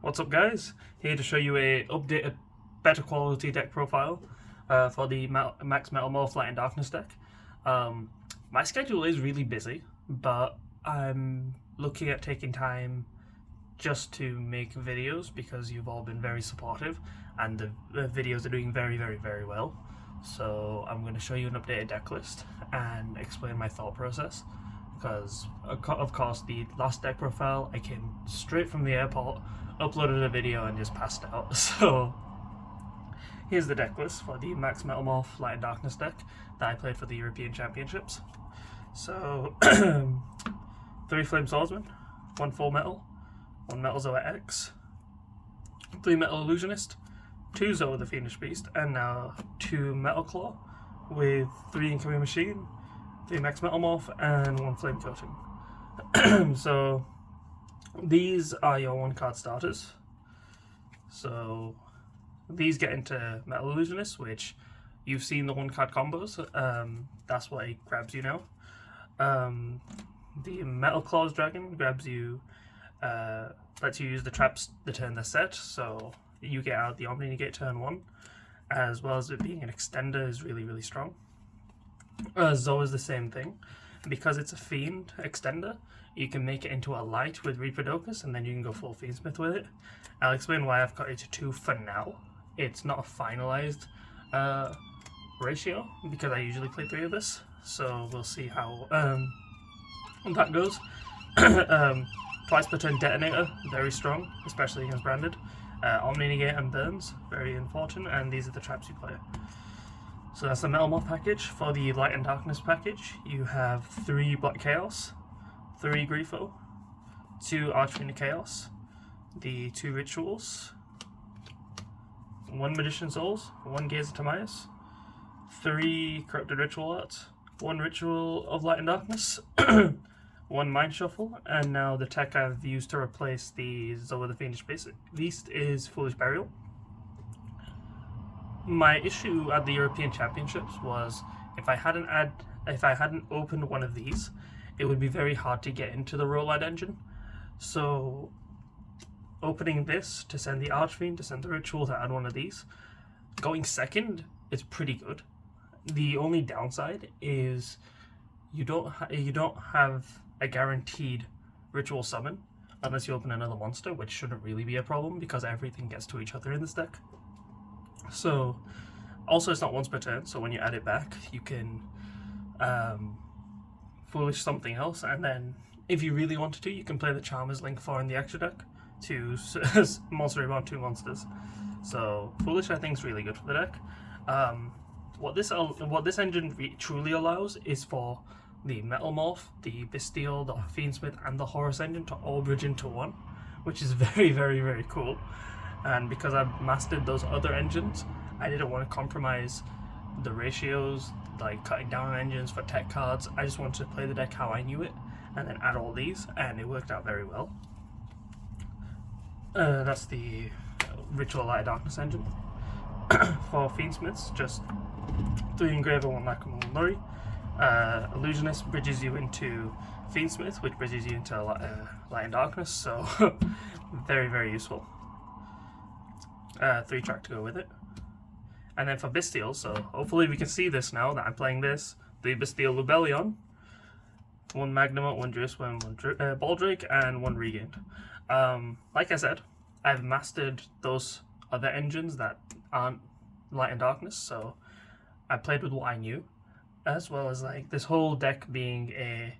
What's up, guys? Here to show you a updated, better quality deck profile for the Max Metalmorph Light and Darkness deck. My schedule is really busy, but I'm looking at taking time just to make videos because you've all been very supportive and the videos are doing very well. So I'm going to show you an updated deck list and explain my thought process, because of course the last deck profile I came straight from the airport, uploaded a video and just passed out. So here's the deck list for the Max Metalmorph Light and Darkness deck that I played for the European Championships. So 3 Flame Swordsman, 1 Full Metal, 1 Metal Zoa X, 3 Metal Illusionist, 2 Zoa the Fiendish Beast, and now 2 Metal Claw with 3 Incoming Machine, 3 Max Metalmorph, and 1 Flame Coating. So these are your 1-card starters. So these get into Metal Illusionist, which you've seen the 1-card combos. That's what it grabs you now. The Metal Claws Dragon grabs you, lets you use the traps the turn they're set, so you get out the Omni Negate turn 1, as well as it being an extender is really strong. Zoa is the same thing. Because it's a Fiend extender, you can make it into a light with Reaperdocus, and then you can go full Fiendsmith with it. I'll explain why I've got it to 2 for now. It's not a finalized ratio, because I usually play 3 of this, so we'll see how that goes. Twice per turn Detonator, very strong, especially against Branded. Omni Negate and Burns, very important, and these are the traps you play. So that's the Metalmorph package. For the Light and Darkness package, you have 3 Black Chaos, 3 Grifo, 2 Archfiend Chaos, the 2 Rituals, 1 Magician Souls, 1 Gaze of Timaeus, 3 Corrupted Ritual Arts, 1 Ritual of Light and Darkness, 1 Mind Shuffle, and now the tech I've used to replace the Zoa the Fiendish Beast is Foolish Burial. My issue at the European Championships was if I hadn't opened one of these, it would be very hard to get into the Rollad engine. So opening this to send the Archfiend, to send the Ritual, to add one of these, going second is pretty good. The only downside is you don't have a guaranteed Ritual summon unless you open another monster, which shouldn't really be a problem because everything gets to each other in this deck. So, also it's not once per turn, so when you add it back, you can Foolish something else, and then if you really wanted to, you can play the Charmers Link 4 in the extra deck to monster reborn 2 monsters. So Foolish I think is really good for the deck. What this engine truly allows is for the Metalmorph, the Bystial, the Fiendsmith, and the Horus engine to all bridge into one, which is very cool. And because I've mastered those other engines, I didn't want to compromise the ratios, like cutting down on engines for tech cards. I just wanted to play the deck how I knew it, and then add all these, and it worked out very well. That's the Ritual Light Darkness engine. For Fiendsmiths, just 3 Engraver, 1 Lacrimal, 1 Lurry. Illusionist bridges you into Fiendsmith, which bridges you into Light and Darkness, so very useful. 3 track to go with it. And then for Bystial, so hopefully we can see this now that I'm playing this, the Bystial Lubellion, 1 Magnamot, 1 Druiswim, 1 Baldrake, and 1 Regained. Like I said, I've mastered those other engines that aren't Light and Darkness, so I played with what I knew, as well as like this whole deck being a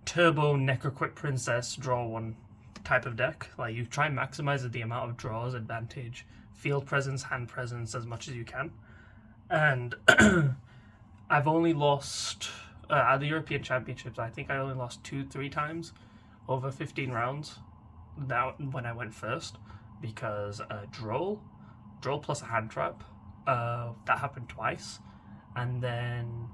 turbo Necroquip Princess draw 1 type of deck. Like you try and maximize the amount of draws, advantage, field presence, hand presence as much as you can. And I've only lost at the European Championships, I think I only lost 2-3 times over 15 rounds when I went first, because Droll plus a hand trap, that happened twice, and then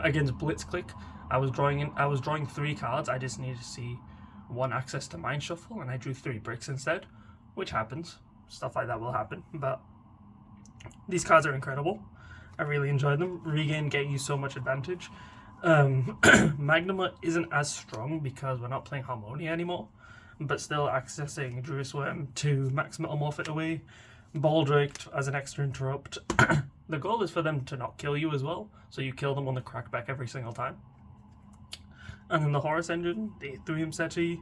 against Blitzclick, I was drawing 3 cards. I just needed to see 1 access to Mind Shuffle, and I drew 3 bricks instead, which happens. Stuff like that will happen, but these cards are incredible. I really enjoy them. Regain get you so much advantage. Magnuma isn't as strong because we're not playing Harmonia anymore, but still accessing Druid Worm to max Metalmorph it away, Baldrake as an extra interrupt. The goal is for them to not kill you as well, so you kill them on the crackback every single time. And then the Horus engine, the 3 Seti,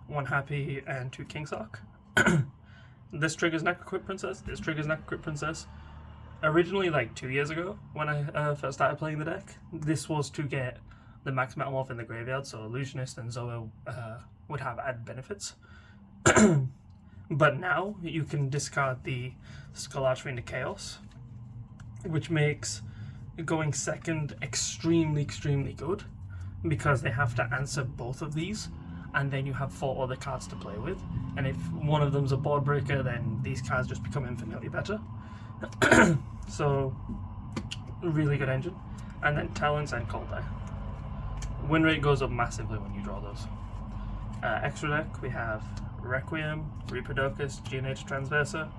1 Happy, and 2 Kingsock. This triggers Necroquip Princess, this triggers Necroquip Princess. Originally, like 2 years ago, when I first started playing the deck, this was to get the max Metalmorph in the graveyard, so Illusionist and Zoa would have added benefits. But now, you can discard the Skull Archery into Chaos, which makes going second extremely, extremely good, because they have to answer both of these, and then you have 4 other cards to play with, and if one of them's a board breaker, then these cards just become infinitely better. So, really good engine. And then Talents and Cold Die. Win rate goes up massively when you draw those. Extra deck, we have Requiem, Reproducus, Geonator Transversa,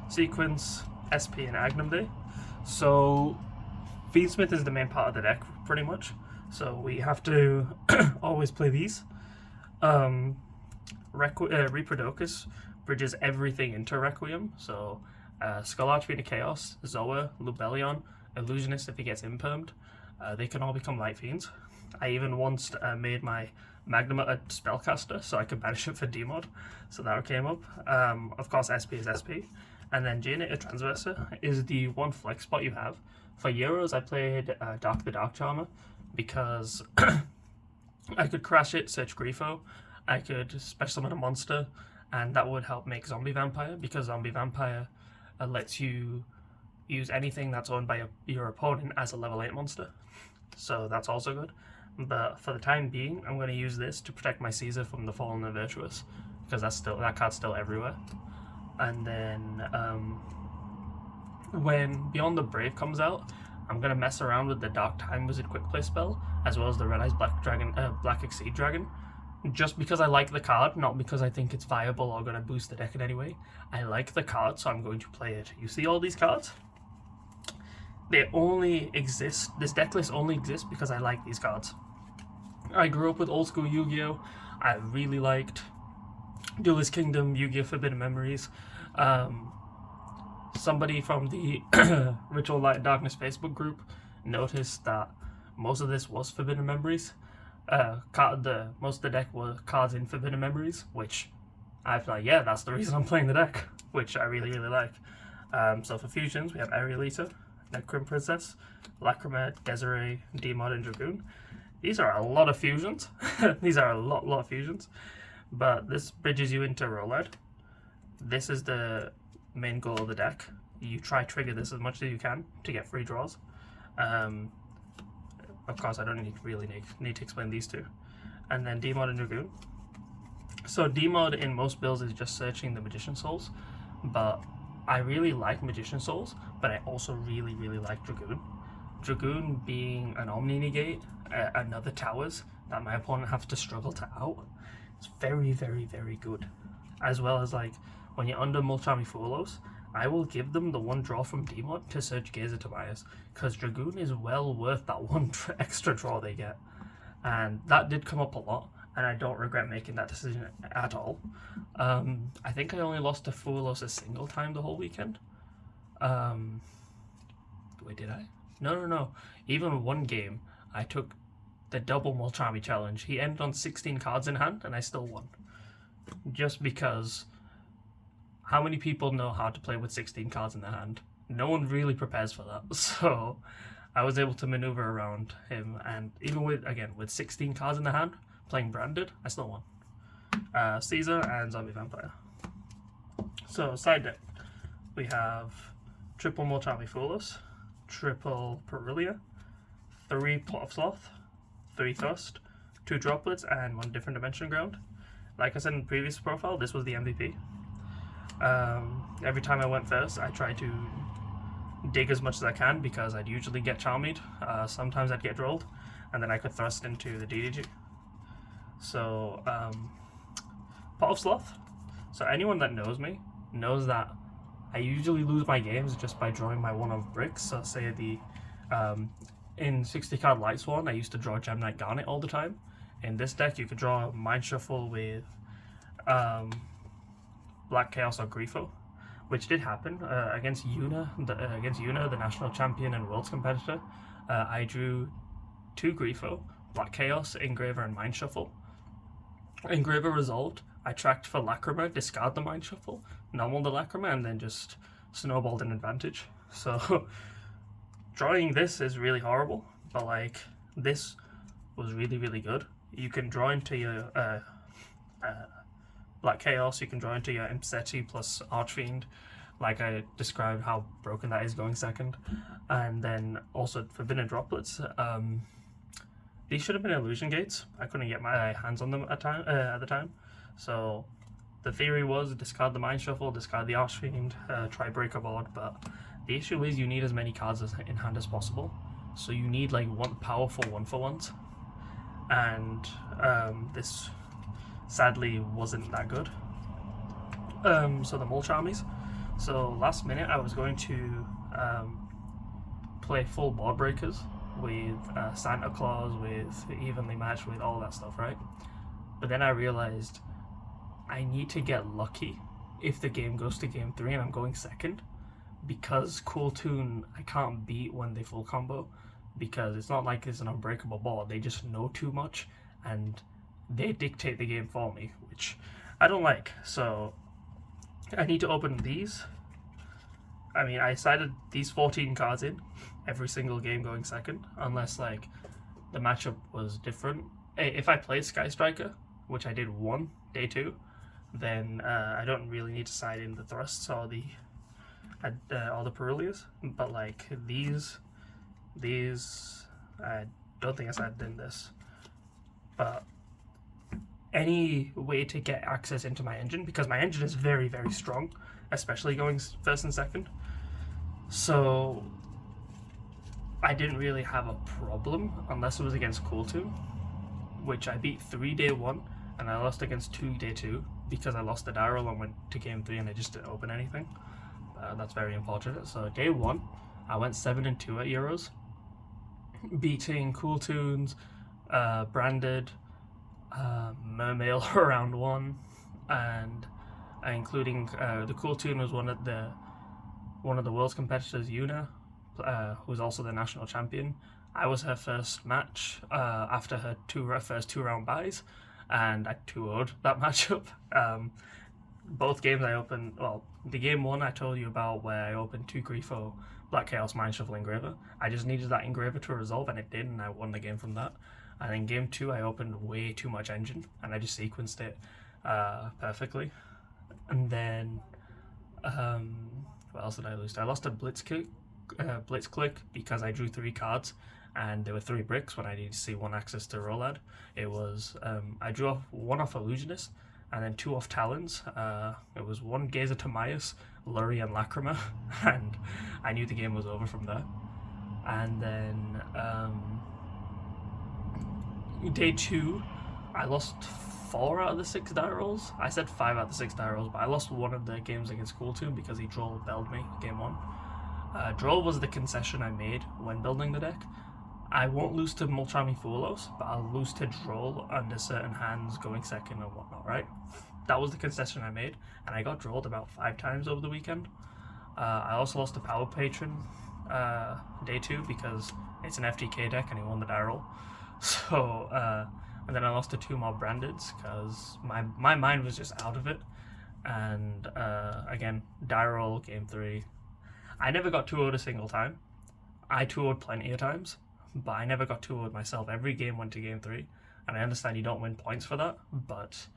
Sequence, SP, and Agnum Day. So, Feedsmith is the main part of the deck, pretty much. So we have to always play these. Reproducus bridges everything into Requiem. So Skull Archery into Chaos, Zoa, Lubellion, Illusionist if he gets impermed. They can all become Light Fiends. I even once made my Magnum a Spellcaster so I could banish it for Demod. So that came up. Of course SP is SP. And then Geonator Transversa is the one flex spot you have. For Euros I played Dark the Dark Charmer, because I could crash it, search Grifo, I could special summon a monster, and that would help make Zombie Vampire, because Zombie Vampire lets you use anything that's owned by your opponent as a level 8 monster. So that's also good. But for the time being, I'm going to use this to protect my Caesar from the Fallen and Virtuous, because that card's still everywhere. And then when Beyond the Brave comes out, I'm going to mess around with the Dark Time Wizard Quick Play spell, as well as the Red Eyes Black Exceed Dragon, just because I like the card, not because I think it's viable or going to boost the deck in any way. I like the card, so I'm going to play it. You see all these cards? They only exist, this deck list only exists because I like these cards. I grew up with old school Yu-Gi-Oh! I really liked Duelist Kingdom, Yu-Gi-Oh! Forbidden Memories. Somebody from the Ritual Light and Darkness Facebook group noticed that most of this was Forbidden Memories. Most of the deck were cards in Forbidden Memories, which I feel like, yeah, that's the reason I'm playing the deck, which I really, really like. So for fusions, we have Aerialita, Necrim Princess, Lacrima, Desiree, Demod, and Dragoon. These are a lot of fusions. These are a lot of fusions. But this bridges you into Rolad. This is the main goal of the deck. You try trigger this as much as you can to get free draws. Of course, I don't really need to explain these two. And then Demod and Dragoon. So Demod in most builds is just searching the Magician Souls, but I really like Magician Souls, but I also really, really like Dragoon. Dragoon being an Omni Negate, another towers that my opponent has to struggle to out. It's very, very, very good. As well as, like, when you're under Mulchami Fulos, I will give them the one draw from Demod to search Gazer Tobias, because Dragoon is well worth that one extra draw they get. And that did come up a lot, and I don't regret making that decision at all. I think I only lost to Fulos a single time the whole weekend. Wait, did I? No. Even one game, I took the double Mulchami challenge. He ended on 16 cards in hand, and I still won. Just because, how many people know how to play with 16 cards in their hand? No one really prepares for that. So I was able to maneuver around him, and even with 16 cards in the hand, playing branded, I still won. Caesar and Zombie Vampire. So side deck, we have triple Mulchami Fulos, triple Perilia, 3 Pot of Sloth, 3 Thrust, 2 Droplets, and 1 Different Dimension Ground. Like I said in the previous profile, this was the MVP. Every time I went first, I tried to dig as much as I can, because I'd usually get Charmied, sometimes I'd get Drolled, and then I could thrust into the DDG. So, Pot of Sloth. So anyone that knows me knows that I usually lose my games just by drawing my one of bricks. So say the in 60 card Light Sworn, I used to draw Gem Knight Garnet all the time. In this deck, you could draw Mind Shuffle with Black Chaos or Grifo, which did happen against Yuna, the national champion and world's competitor. I drew 2 Grifo, Black Chaos, Engraver, and Mind Shuffle. Engraver resolved. I tracked for Lacrima, discard the Mind Shuffle, normal the Lacrima, and then just snowballed an advantage. So drawing this is really horrible, but like this was really, really good. You can draw into your Black Chaos, you can draw into your Imseti plus Archfiend, like I described how broken that is going second. And then also Forbidden Droplets. These should have been illusion gates. I couldn't get my hands on them at the time. So the theory was discard the Mind Shuffle, discard the Archfiend, try break a board, but the issue is you need as many cards in hand as possible. So you need like one powerful 1-for-1s. And this sadly wasn't that good. So the Mulch armies. So last minute I was going to play full board breakers with Santa Claus, with evenly matched, with all that stuff, right? But then I realized I need to get lucky if the game goes to game 3 and I'm going second, because Cool Toon I can't beat when they full combo, because it's not like it's an unbreakable board. They just know too much and they dictate the game for me, which I don't like. So I need to open these. I mean, I decided these 14 cards in every single game going second, unless like the matchup was different. If I played Sky Striker, which I did day 2, then I don't really need to side in the thrusts or the Perulias. But like these, I don't think I sided in this. But any way to get access into my engine, because my engine is very, very strong, especially going first and second. So I didn't really have a problem unless it was against Cool Toon, which I beat 3 day 1 and I lost against 2 day 2 because I lost the die roll and went to game 3 and I just didn't open anything. That's very unfortunate. So day 1 I went 7-2 at Euros, beating Cool Toons, Branded, Mermail round 1, and including the Cool Toon was one of the world's competitors, Yuna, who's also the national champion. I was her first match after her first 2-round buys, and I 2-0'd that matchup. Both games I opened, well, the game 1 I told you about where I opened 2 Grifo, Black Chaos, Mind Shuffle, Engraver. I just needed that Engraver to resolve, and it did, and I won the game from that. And in game 2 I opened way too much engine, and I just sequenced it perfectly. And then what else did I lose? I lost a Blitzkrieg because I drew 3 cards and there were 3 bricks when I needed to see 1 access to roll ad. It was I drew 1 off Illusionist and then 2 off Talons. It was 1 Gazer Timaeus, Lurie, and Lacrima, and I knew the game was over from there. And then day 2 I lost 4 out of the 6 die rolls. I said 5 out of the 6 die rolls, but I lost 1 of the games against Cool Toon because he belled me game 1. Droll was the concession I made when building the deck. I won't lose to Mulchami Fulos, but I'll lose to Droll under certain hands going second and whatnot, right? That was the concession I made, and I got Drolled about 5 times over the weekend. I also lost to Power Patron day 2 because it's an FTK deck and he won the die roll. So, and then I lost to 2 more Brandeds because my mind was just out of it. And again, die roll, game 3. I never got 2-0'd a single time. I 2-0'd plenty of times, but I never got 2-0'd myself. Every game went to game 3, and I understand you don't win points for that, but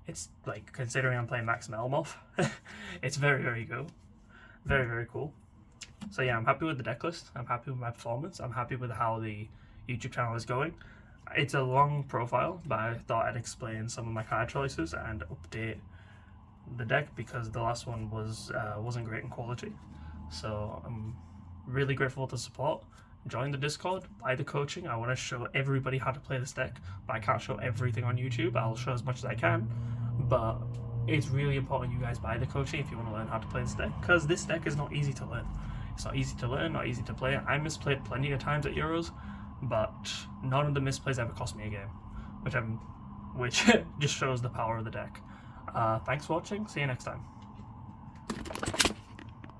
it's like, considering I'm playing Max Metalmorph, it's very, very good. Very, very cool. So yeah, I'm happy with the deck list. I'm happy with my performance. I'm happy with how the YouTube channel is going. It's a long profile, but I thought I'd explain some of my card choices and update the deck because the last one wasn't great in quality. So I'm really grateful for the support. Join the Discord, buy the coaching. I want to show everybody how to play this deck, but I can't show everything on YouTube. I'll show as much as I can, but it's really important you guys buy the coaching if you want to learn how to play this deck, because this deck is not easy to learn. It's not easy to learn, not easy to play. I misplayed plenty of times at Euros, but none of the misplays ever cost me a game, which just shows the power of the deck. Thanks for watching. See you next time.